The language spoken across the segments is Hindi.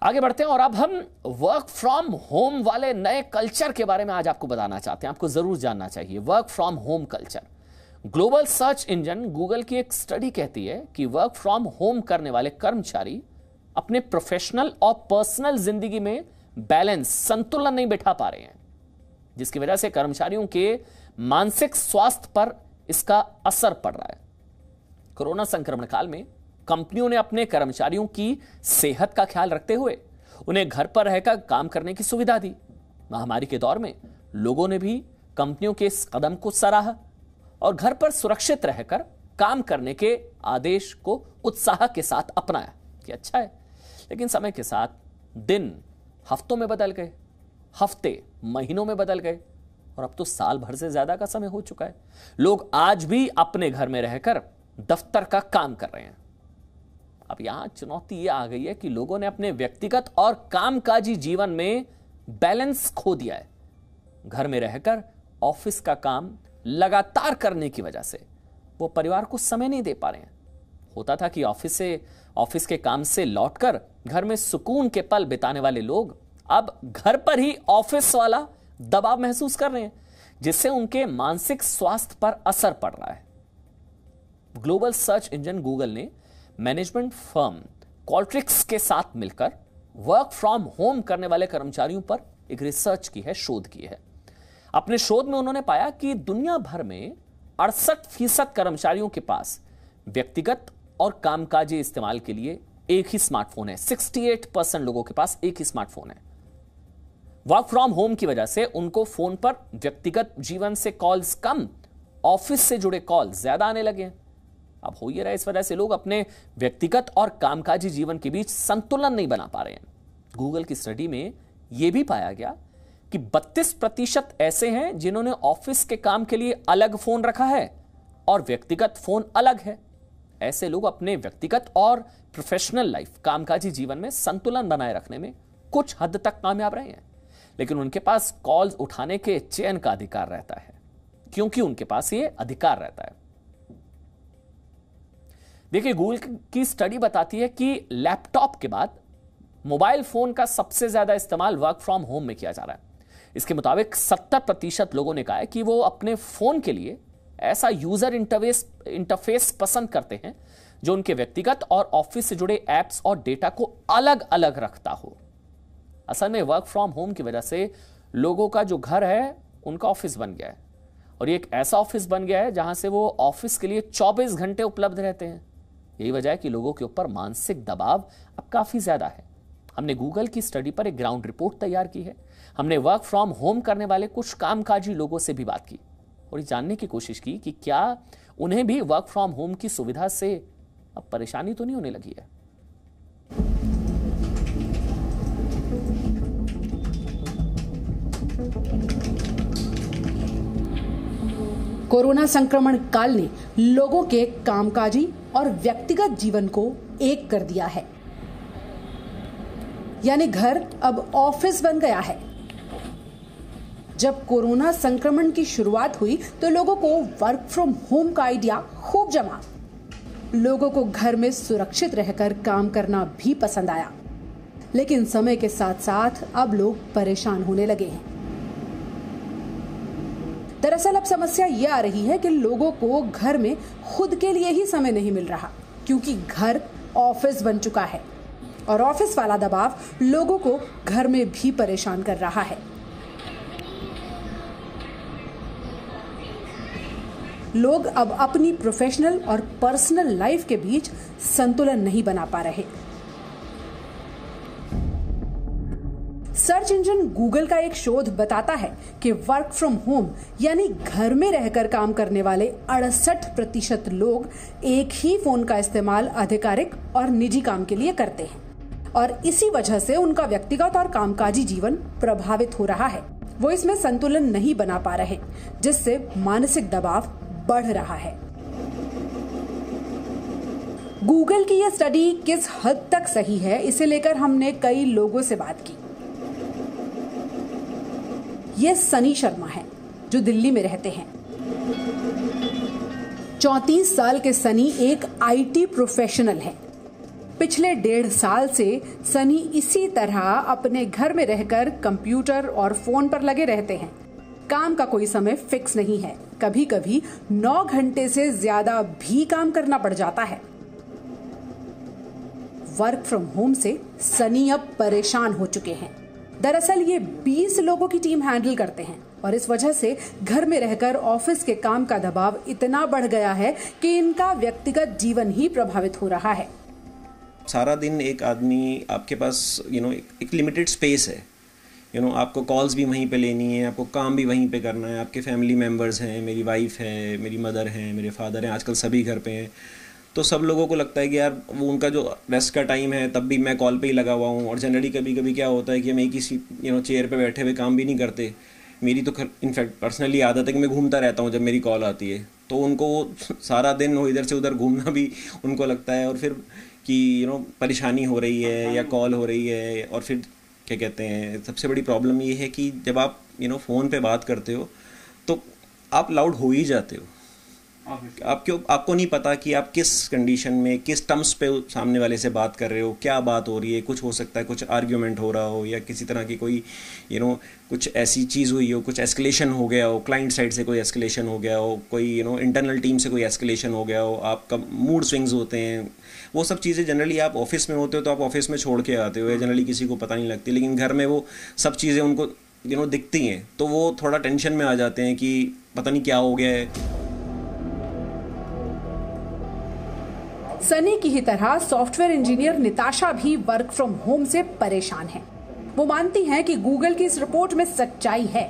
आगे बढ़ते हैं और अब हम वर्क फ्रॉम होम वाले नए कल्चर के बारे में आज आपको बताना चाहते हैं। आपको जरूर जानना चाहिए work from home culture. Global search engine Google की एक स्टडी कहती है कि वर्क फ्रॉम होम करने वाले कर्मचारी अपने प्रोफेशनल और पर्सनल जिंदगी में बैलेंस, संतुलन नहीं बैठा पा रहे हैं, जिसकी वजह से कर्मचारियों के मानसिक स्वास्थ्य पर इसका असर पड़ रहा है। कोरोना संक्रमण काल में कंपनियों ने अपने कर्मचारियों की सेहत का ख्याल रखते हुए उन्हें घर पर रहकर काम करने की सुविधा दी। महामारी के दौर में लोगों ने भी कंपनियों के इस कदम को सराहा और घर पर सुरक्षित रहकर काम करने के आदेश को उत्साह के साथ अपनाया कि अच्छा है। लेकिन समय के साथ दिन हफ्तों में बदल गए, हफ्ते महीनों में बदल गए और अब तो साल भर से ज्यादा का समय हो चुका है। लोग आज भी अपने घर में रहकर दफ्तर का काम कर रहे हैं। अब यहां चुनौती यह आ गई है कि लोगों ने अपने व्यक्तिगत और कामकाजी जीवन में बैलेंस खो दिया है। घर में रहकर ऑफिस का काम लगातार करने की वजह से वो परिवार को समय नहीं दे पा रहे हैं। होता था कि ऑफिस के काम से लौटकर घर में सुकून के पल बिताने वाले लोग अब घर पर ही ऑफिस वाला दबाव महसूस कर रहे हैं, जिससे उनके मानसिक स्वास्थ्य पर असर पड़ रहा है। ग्लोबल सर्च इंजन गूगल ने मैनेजमेंट फर्म क्वाल्ट्रिक्स के साथ मिलकर वर्क फ्रॉम होम करने वाले कर्मचारियों पर एक रिसर्च की है, शोध की है। अपने शोध में उन्होंने पाया कि दुनिया भर में 68% कर्मचारियों के पास व्यक्तिगत और कामकाजी इस्तेमाल के लिए एक ही स्मार्टफोन है। 68% लोगों के पास एक ही स्मार्टफोन है। वर्क फ्रॉम होम की वजह से उनको फोन पर व्यक्तिगत जीवन से कॉल्स कम, ऑफिस से जुड़े कॉल ज्यादा आने लगे हैं। अब हो ये रहा है, इस वजह से लोग अपने व्यक्तिगत और कामकाजी जीवन के बीच संतुलन नहीं बना पा रहे हैं। गूगल की स्टडी में यह भी पाया गया कि 32% ऐसे हैं जिन्होंने ऑफिस के काम के लिए अलग फोन रखा है और व्यक्तिगत फोन अलग है। ऐसे लोग अपने व्यक्तिगत और प्रोफेशनल लाइफ, कामकाजी जीवन में संतुलन बनाए रखने में कुछ हद तक कामयाब रहे हैं, लेकिन उनके पास कॉल्स उठाने के चयन का अधिकार रहता है, क्योंकि उनके पास यह अधिकार रहता है। देखिए, गूगल की स्टडी बताती है कि लैपटॉप के बाद मोबाइल फोन का सबसे ज्यादा इस्तेमाल वर्क फ्रॉम होम में किया जा रहा है। इसके मुताबिक 70% लोगों ने कहा है कि वो अपने फोन के लिए ऐसा यूजर इंटरफेस पसंद करते हैं जो उनके व्यक्तिगत और ऑफिस से जुड़े एप्स और डेटा को अलग अलग रखता हो। असल में वर्क फ्रॉम होम की वजह से लोगों का जो घर है उनका ऑफिस बन गया है, और ये एक ऐसा ऑफिस बन गया है जहां से वो ऑफिस के लिए 24 घंटे उपलब्ध रहते हैं। यही वजह है कि लोगों के ऊपर मानसिक दबाव अब काफी ज्यादा है। हमने गूगल की स्टडी पर एक ग्राउंड रिपोर्ट तैयार की है। हमने वर्क फ्रॉम होम करने वाले कुछ कामकाजी लोगों से भी बात की और ये जानने की कोशिश की कि क्या उन्हें भी वर्क फ्रॉम होम की सुविधा से अब परेशानी तो नहीं होने लगी है। कोरोना संक्रमण काल ने लोगों के कामकाजी और व्यक्तिगत जीवन को एक कर दिया है, यानी घर अब ऑफिस बन गया है। जब कोरोना संक्रमण की शुरुआत हुई तो लोगों को वर्क फ्रॉम होम का आइडिया खूब जमा। लोगों को घर में सुरक्षित रहकर काम करना भी पसंद आया, लेकिन समय के साथ साथ अब लोग परेशान होने लगे हैं। दरअसल अब समस्या ये आ रही है कि लोगों को घर में खुद के लिए ही समय नहीं मिल रहा, क्योंकि घर ऑफिस बन चुका है और ऑफिस वाला दबाव लोगों को घर में भी परेशान कर रहा है। लोग अब अपनी प्रोफेशनल और पर्सनल लाइफ के बीच संतुलन नहीं बना पा रहे। सर्च इंजन गूगल का एक शोध बताता है कि वर्क फ्रॉम होम यानी घर में रहकर काम करने वाले 68% लोग एक ही फोन का इस्तेमाल आधिकारिक और निजी काम के लिए करते हैं, और इसी वजह से उनका व्यक्तिगत और कामकाजी जीवन प्रभावित हो रहा है। वो इसमें संतुलन नहीं बना पा रहे, जिससे मानसिक दबाव बढ़ रहा है। गूगल की यह स्टडी किस हद तक सही है, इसे लेकर हमने कई लोगों से बात की। ये सनी शर्मा है जो दिल्ली में रहते हैं। 34 साल के सनी एक आईटी प्रोफेशनल हैं। पिछले 1.5 साल से सनी इसी तरह अपने घर में रहकर कंप्यूटर और फोन पर लगे रहते हैं। काम का कोई समय फिक्स नहीं है, कभी कभी 9 घंटे से ज्यादा भी काम करना पड़ जाता है। वर्क फ्रॉम होम से सनी अब परेशान हो चुके हैं। दरअसल ये 20 लोगों की टीम हैंडल करते हैं और इस वजह से घर में रहकर ऑफिस के काम का दबाव इतना बढ़ गया है कि इनका व्यक्तिगत जीवन ही प्रभावित हो रहा है। सारा दिन एक आदमी आपके पास एक लिमिटेड स्पेस है, आपको कॉल्स भी वहीं पे लेनी है, आपको काम भी वहीं पे करना है, आपके फैमिली मेम्बर्स हैं, मेरी वाइफ है, मेरी मदर है, मेरे फादर हैं, आजकल सभी घर पे हैं। तो सब लोगों को लगता है कि यार वो उनका जो रेस्ट का टाइम है तब भी मैं कॉल पे ही लगा हुआ हूँ। और जनरली कभी कभी क्या होता है कि हम एक ही चेयर पे बैठे हुए काम भी नहीं करते। मेरी तो इनफैक्ट पर्सनली आदत है कि मैं घूमता रहता हूँ जब मेरी कॉल आती है, तो उनको सारा दिन वो इधर से उधर घूमना भी उनको लगता है। और फिर कि परेशानी हो रही है या कॉल हो रही है। और फिर क्या कहते हैं, सबसे बड़ी प्रॉब्लम ये है कि जब आप फ़ोन पे बात करते हो तो आप लाउड हो ही जाते हो। आपको नहीं पता कि आप किस कंडीशन में, किस टर्म्स पे सामने वाले से बात कर रहे हो, क्या बात हो रही है। कुछ हो सकता है कुछ आर्ग्यूमेंट हो रहा हो या किसी तरह की कोई कुछ ऐसी चीज़ हुई हो, कुछ एस्केलेशन हो गया हो, क्लाइंट साइड से कोई एस्केलेशन हो गया हो, कोई इंटरनल टीम से कोई एस्केलेशन हो गया हो, आपका मूड स्विंग्स होते हैं। वो सब चीज़ें जनरली आप ऑफिस में होते हो तो आप ऑफिस में छोड़ के आते हो, या जनरली किसी को पता नहीं लगती। लेकिन घर में वो सब चीज़ें उनको दिखती हैं, तो वो थोड़ा टेंशन में आ जाते हैं कि पता नहीं क्या हो गया है। सनी की ही तरह सॉफ्टवेयर इंजीनियर निताशा भी वर्क फ्रॉम होम से परेशान है। वो मानती हैं कि गूगल की इस रिपोर्ट में सच्चाई है।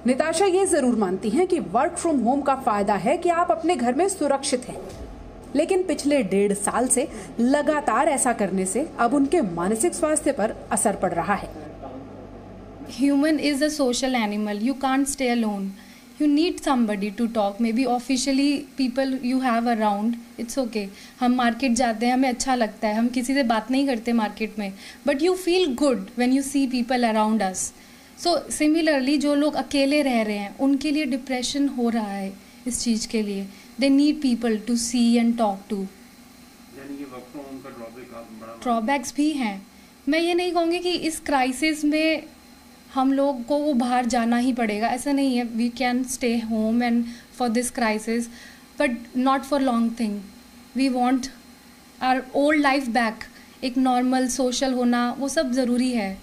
निताशा ये जरूर मानती हैं कि वर्क फ्रॉम होम का फायदा है कि आप अपने घर में सुरक्षित हैं, लेकिन पिछले 1.5 साल से लगातार ऐसा करने से अब उनके मानसिक स्वास्थ्य पर असर पड़ रहा है। Human is a social animal. You can't stay alone. You need somebody to talk. Maybe officially people you have around. It's okay. हम मार्केट जाते हैं, हमें अच्छा लगता है, हम किसी से बात नहीं करते मार्केट में, but you feel good when you see people around us. So similarly जो लोग अकेले रह रहे हैं उनके लिए डिप्रेशन हो रहा है इस चीज़ के लिए। They need people to see and talk to. यानी ये वर्क फ्रॉम होम का ड्रॉबैक्स भी हैं। मैं ये नहीं कहूँगी कि इस क्राइसिस में हम लोग को वो बाहर जाना ही पड़ेगा, ऐसा नहीं है। We can stay home and for this crisis, but not for long thing. We want our old life back. एक नॉर्मल सोशल होना वो सब ज़रूरी है।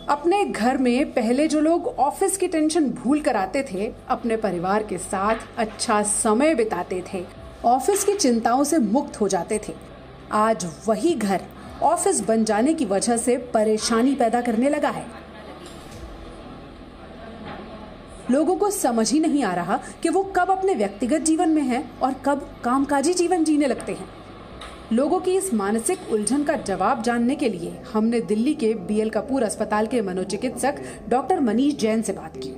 अपने घर में पहले जो लोग ऑफिस की टेंशन भूल कर आते थे, अपने परिवार के साथ अच्छा समय बिताते थे, ऑफिस की चिंताओं से मुक्त हो जाते थे, आज वही घर ऑफिस बन जाने की वजह से परेशानी पैदा करने लगा है। लोगों को समझ ही नहीं आ रहा कि वो कब अपने व्यक्तिगत जीवन में हैं और कब कामकाजी जीवन जीने लगते हैं। लोगों की इस मानसिक उलझन का जवाब जानने के लिए हमने दिल्ली के BL कपूर अस्पताल के मनोचिकित्सक डॉक्टर मनीष जैन से बात की।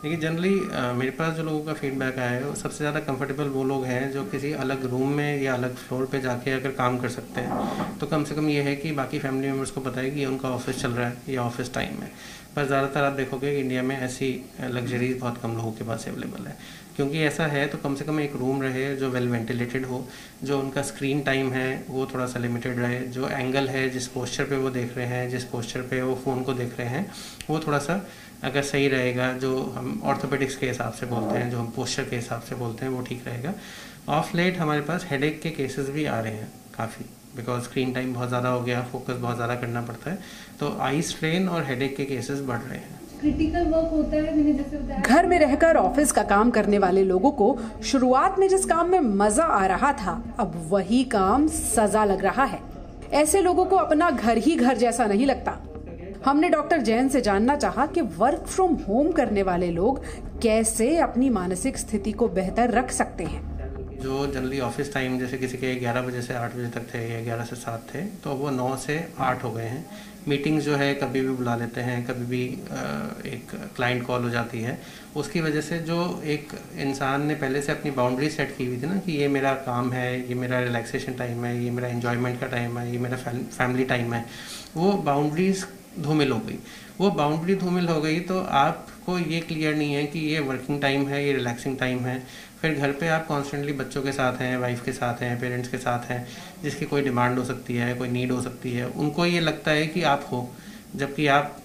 देखिए जनरली मेरे पास जो लोगों का फीडबैक आया है वो सबसे ज़्यादा कंफर्टेबल वो लोग हैं जो किसी अलग रूम में या अलग फ्लोर पे जाके अगर काम कर सकते हैं, तो कम से कम ये है कि बाकी फैमिली मेम्बर्स को पता है कि उनका ऑफिस चल रहा है या ऑफिस टाइम है। पर ज़्यादातर आप देखोगे कि इंडिया में ऐसी लग्जरीज बहुत कम लोगों के पास अवेलेबल है। क्योंकि ऐसा है तो कम से कम एक रूम रहे जो वेल वेंटिलेटेड हो, जो उनका स्क्रीन टाइम है वो थोड़ा सा लिमिटेड रहे, जो एंगल है जिस पोस्चर पे वो देख रहे हैं, जिस पोस्चर पे वो फ़ोन को देख रहे हैं वो थोड़ा सा अगर सही रहेगा, जो हम ऑर्थोपेडिक्स के हिसाब से बोलते हैं, जो हम पोस्चर के हिसाब से बोलते हैं, वो ठीक रहेगा। ऑफ लेट हमारे पास हेडेक के केसेस भी आ रहे हैं काफ़ी, बिकॉज स्क्रीन टाइम बहुत ज़्यादा हो गया, फोकस बहुत ज़्यादा करना पड़ता है, तो आई स्ट्रेन और हेडेक के केसेस बढ़ रहे हैं। क्रिटिकल वर्क होता है, मैंने जैसे बताया। घर में रहकर ऑफिस का काम करने वाले लोगों को शुरुआत में जिस काम में मजा आ रहा था, अब वही काम सजा लग रहा है। ऐसे लोगों को अपना घर ही घर जैसा नहीं लगता। हमने डॉक्टर जैन से जानना चाहा कि वर्क फ्रॉम होम करने वाले लोग कैसे अपनी मानसिक स्थिति को बेहतर रख सकते हैं। जो जनरली ऑफिस टाइम जैसे किसी के 11 बजे से 8 बजे तक थे या 11 से 7 थे, तो वो 9 से 8 हो गए हैं। मीटिंग्स जो है कभी भी बुला लेते हैं, कभी भी एक क्लाइंट कॉल हो जाती है। उसकी वजह से जो एक इंसान ने पहले से अपनी बाउंड्री सेट की हुई थी ना कि ये मेरा काम है, ये मेरा रिलैक्सेशन टाइम है, ये मेरा एंजॉयमेंट का टाइम है, ये मेरा फैमिली टाइम है, वो बाउंड्रीज धूमिल हो गई। वो बाउंड्री धूमिल हो गई तो आपको ये क्लियर नहीं है कि ये वर्किंग टाइम है, ये रिलैक्सिंग टाइम है। फिर घर पे आप कॉन्स्टेंटली बच्चों के साथ हैं, वाइफ के साथ हैं, पेरेंट्स के साथ हैं, जिसकी कोई डिमांड हो सकती है, कोई नीड हो सकती है, उनको ये लगता है कि आप हो, जबकि आप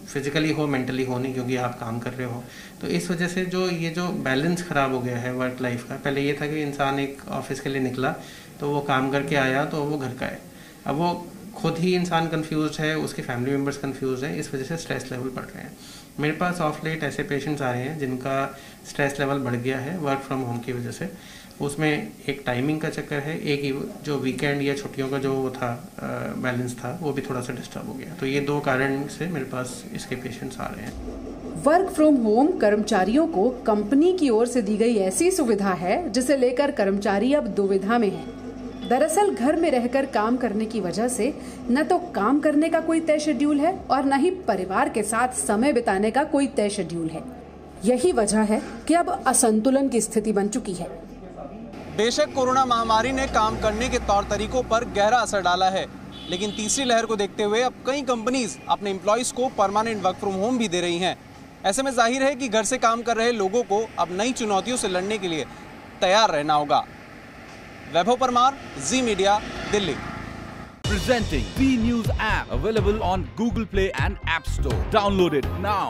फिजिकली हो, मेंटली हो नहीं, क्योंकि आप काम कर रहे हो। तो इस वजह से जो बैलेंस ख़राब हो गया है वर्क लाइफ का। पहले ये था कि इंसान एक ऑफिस के लिए निकला तो वो काम करके आया तो वो घर का है, अब वो खुद ही इंसान कंफ्यूज है, उसके फैमिली मेम्बर्स कंफ्यूज हैं, इस वजह से स्ट्रेस लेवल बढ़ रहे हैं। मेरे पास ऑफ लेट ऐसे पेशेंट्स आ रहे हैं जिनका स्ट्रेस लेवल बढ़ गया है वर्क फ्रॉम होम की वजह से। उसमें एक टाइमिंग का चक्कर है, एक ही जो वीकेंड या छुट्टियों का जो वो था बैलेंस था, वो भी थोड़ा सा डिस्टर्ब हो गया। तो ये 2 कारण से मेरे पास इसके पेशेंट्स आ रहे हैं। वर्क फ्रॉम होम कर्मचारियों को कंपनी की ओर से दी गई ऐसी सुविधा है जिसे लेकर कर्मचारी अब दुविधा में है। दरअसल घर में रहकर काम करने की वजह से न तो काम करने का कोई तय शेड्यूल है और न ही परिवार के साथ समय बिताने का कोई तय शेड्यूल है। यही वजह है कि अब असंतुलन की स्थिति बन चुकी है। बेशक कोरोना महामारी ने काम करने के तौर तरीकों पर गहरा असर डाला है, लेकिन तीसरी लहर को देखते हुए अब कई कंपनीज अपने एम्प्लॉइज को परमानेंट वर्क फ्रॉम होम भी दे रही हैं। ऐसे में जाहिर है कि घर से काम कर रहे लोगों को अब नई चुनौतियों से लड़ने के लिए तैयार रहना होगा। Vaibhav Parmar, Zee Media, Delhi. Presenting B News app available on Google Play and App Store. Download it now.